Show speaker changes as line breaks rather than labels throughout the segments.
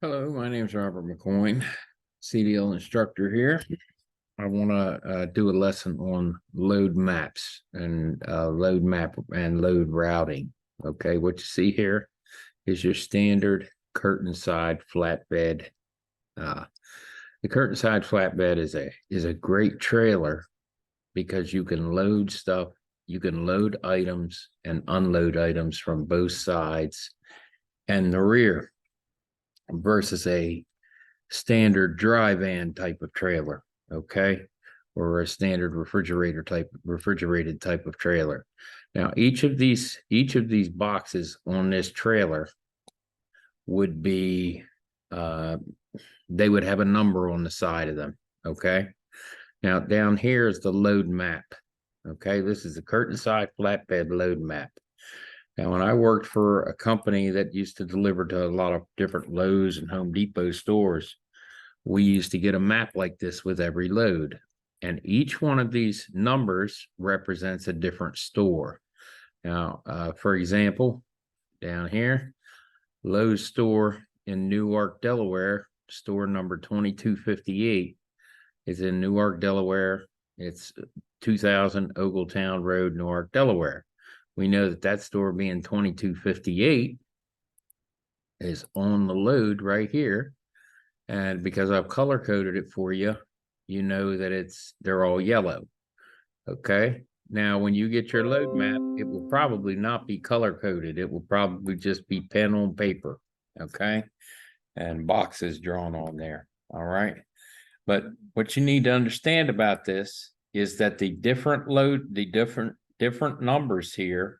Hello, my name is Robert McCoyne, CDL instructor here. I want to do a lesson on load maps and load map and load routing. Okay, what you see here is your standard curtain side flatbed. Uh, the curtain side flatbed is a great trailer because you can load stuff, you can load items and unload items from both sides and the rear versus a standard dry van type of trailer, okay, or a standard refrigerated type of trailer. Now, each of these boxes on this trailer would be they would have a number on the side of them, okay. Now, down here is the load map. Okay, this is the curtain side flatbed load map. Now, when I worked for a company that used to deliver to a lot of different Lowe's and Home Depot stores, we used to get a map like this with every load. And each one of these numbers represents a different store. Now, for example, down here, Lowe's store in Newark, Delaware, store number 2258 is in Newark, Delaware. It's 2000 Ogletown Road, Newark, Delaware. We know that that store being 2258 is on the load right here. And because I've color coded it for you, you know that they're all yellow. Okay. Now, when you get your load map, it will probably not be color coded. It will probably just be pen on paper. Okay. And boxes drawn on there. All right. But what you need to understand about this is that the different numbers here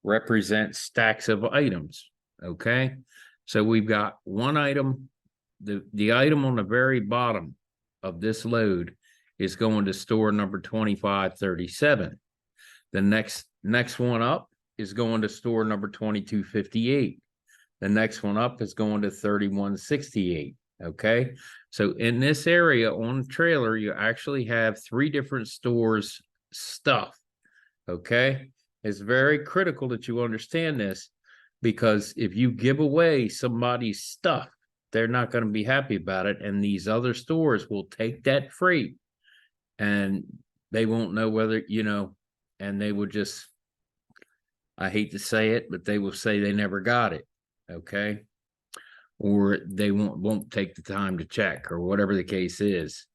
represent stacks of items. Okay. So we've got one item. The item on the very bottom of this load is going to store number 2537. The next one up is going to store number 2258. The next one up is going to 3168. Okay. So in this area on the trailer, you actually have three different stores stuff. Okay. It's very critical that you understand this, because if you give away somebody's stuff, they're not going to be happy about it. And these other stores will take that freight and they won't know whether, and they will just, I hate to say it, but they will say they never got it. Okay. Or they won't take the time to check, or whatever the case is.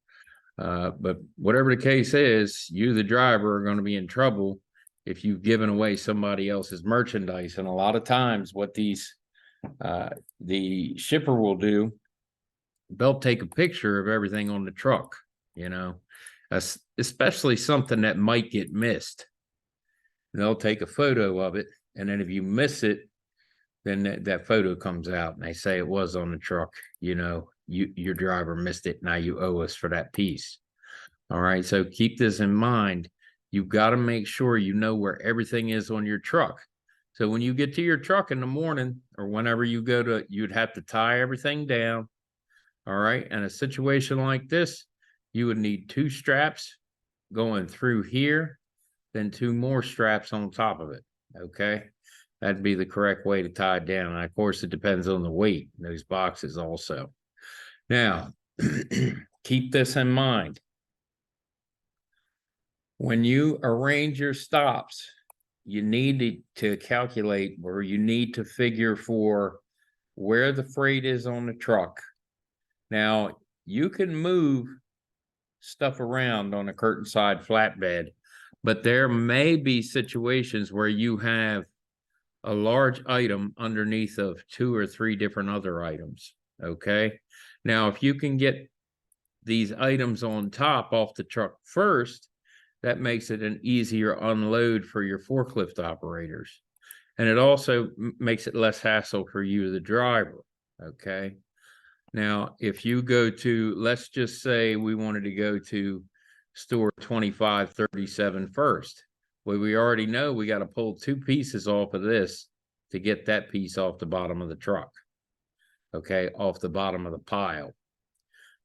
But whatever the case is, you, the driver, are going to be in trouble if you've given away somebody else's merchandise. And a lot of times what the shipper will do, they'll take a picture of everything on the truck, especially something that might get missed. They'll take a photo of it, and then if you miss it, then that photo comes out and they say it was on the truck. Your driver missed it. Now you owe us for that piece. All right. So keep this in mind. You've got to make sure you know where everything is on your truck. So when you get to your truck in the morning, or whenever you go you'd have to tie everything down. All right. And a situation like this, you would need two straps going through here, then two more straps on top of it. Okay. That'd be the correct way to tie it down. And of course, it depends on the weight in those boxes also. Now, keep this in mind. When you arrange your stops, you need to calculate, or you need to figure for where the freight is on the truck. Now, you can move stuff around on a curtain side flatbed, but there may be situations where you have a large item underneath of two or three different other items. Okay. Now, if you can get these items on top off the truck first, that makes it an easier unload for your forklift operators. And it also makes it less hassle for you, the driver. Okay. Now, if you go to, let's just say we wanted to go to store 2537 first. Well, we already know we got to pull two pieces off of this to get that piece off the bottom of the truck. Okay, off the bottom of the pile.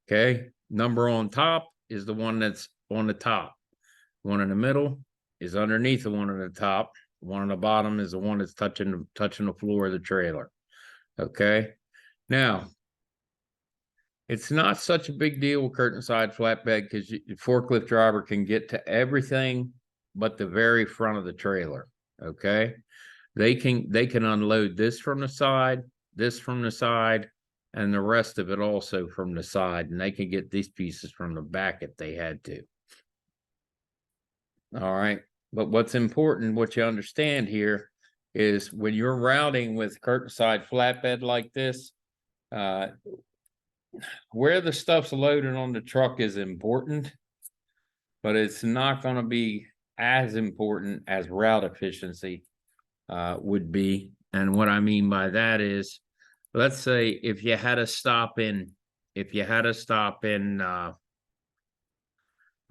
Okay, number on top is the one that's on the top. One in the middle is underneath the one on the top. One on the bottom is the one that's touching the floor of the trailer. Okay, now It's not such a big deal with curtain side flatbed because the forklift driver can get to everything but the very front of the trailer. Okay. They can unload this from the side, this from the side, and the rest of it also from the side. And they can get these pieces from the back if they had to. All right. But what's important, what you understand here is when you're routing with curtain side flatbed like this, where the stuff's loaded on the truck is important, but it's not going to be as important as route efficiency would be. And what I mean by that is, let's say if you had to stop in, I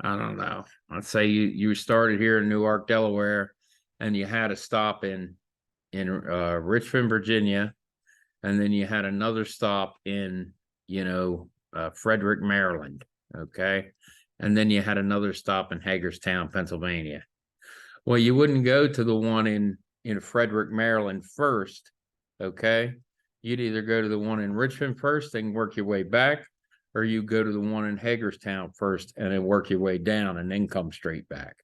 don't know, let's say you started here in Newark, Delaware, and you had to stop in Richmond, Virginia, and then you had another stop in, Frederick, Maryland. Okay. And then you had another stop in Hagerstown, Pennsylvania. Well, you wouldn't go to the one in Frederick, Maryland first. Okay. You'd either go to the one in Richmond first and work your way back, or you go to the one in Hagerstown first and then work your way down and then come straight back.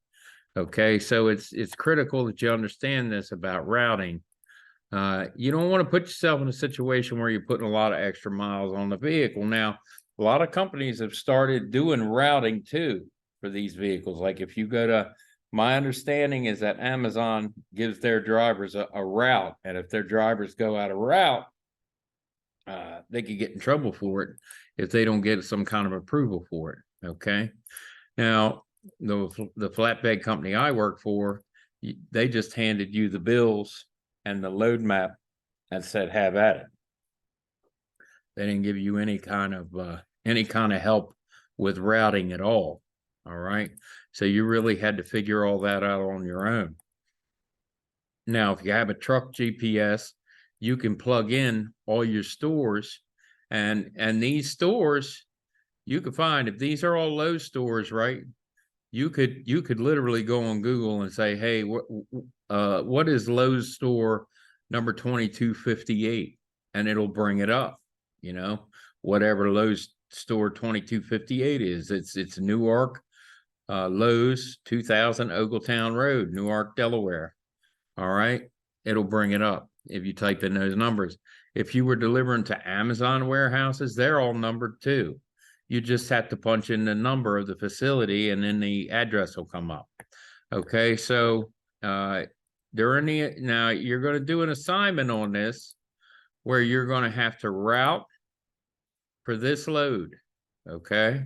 Okay. So it's critical that you understand this about routing. You don't want to put yourself in a situation where you're putting a lot of extra miles on the vehicle. Now, a lot of companies have started doing routing too for these vehicles. Like if you go to, my understanding is that Amazon gives their drivers a route, and if their drivers go out of route, they could get in trouble for it if they don't get some kind of approval for it. Okay. Now, the flatbed company I work for, they just handed you the bills and the load map and said, have at it. They didn't give you any kind of help with routing at all. All right. So you really had to figure all that out on your own. Now, if you have a truck GPS, you can plug in all your stores, and these stores you could find, if these are all Lowe's stores, right? You could literally go on Google and say, hey, what is Lowe's store number 2258? And it'll bring it up, whatever Lowe's store 2258 is. It's Newark, Lowe's 2000 Ogletown Road, Newark, Delaware. All right. It'll bring it up if you type in those numbers. If you were delivering to Amazon warehouses, they're all numbered too. You just have to punch in the number of the facility and then the address will come up. Okay. So, now you're going to do an assignment on this where you're going to have to route for this load. Okay.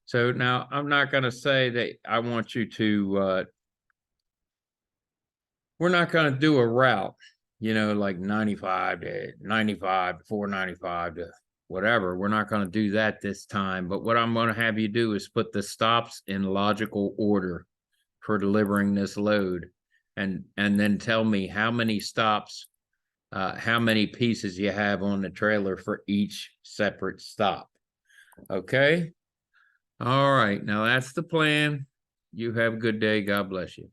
So now I'm not going to say that I want you to, we're not going to do a route, like 95 to 95, 495 to whatever. We're not going to do that this time. But what I'm going to have you do is put the stops in logical order for delivering this load, and then tell me how many stops, how many pieces you have on the trailer for each separate stop. Okay. All right. Now that's the plan. You have a good day. God bless you.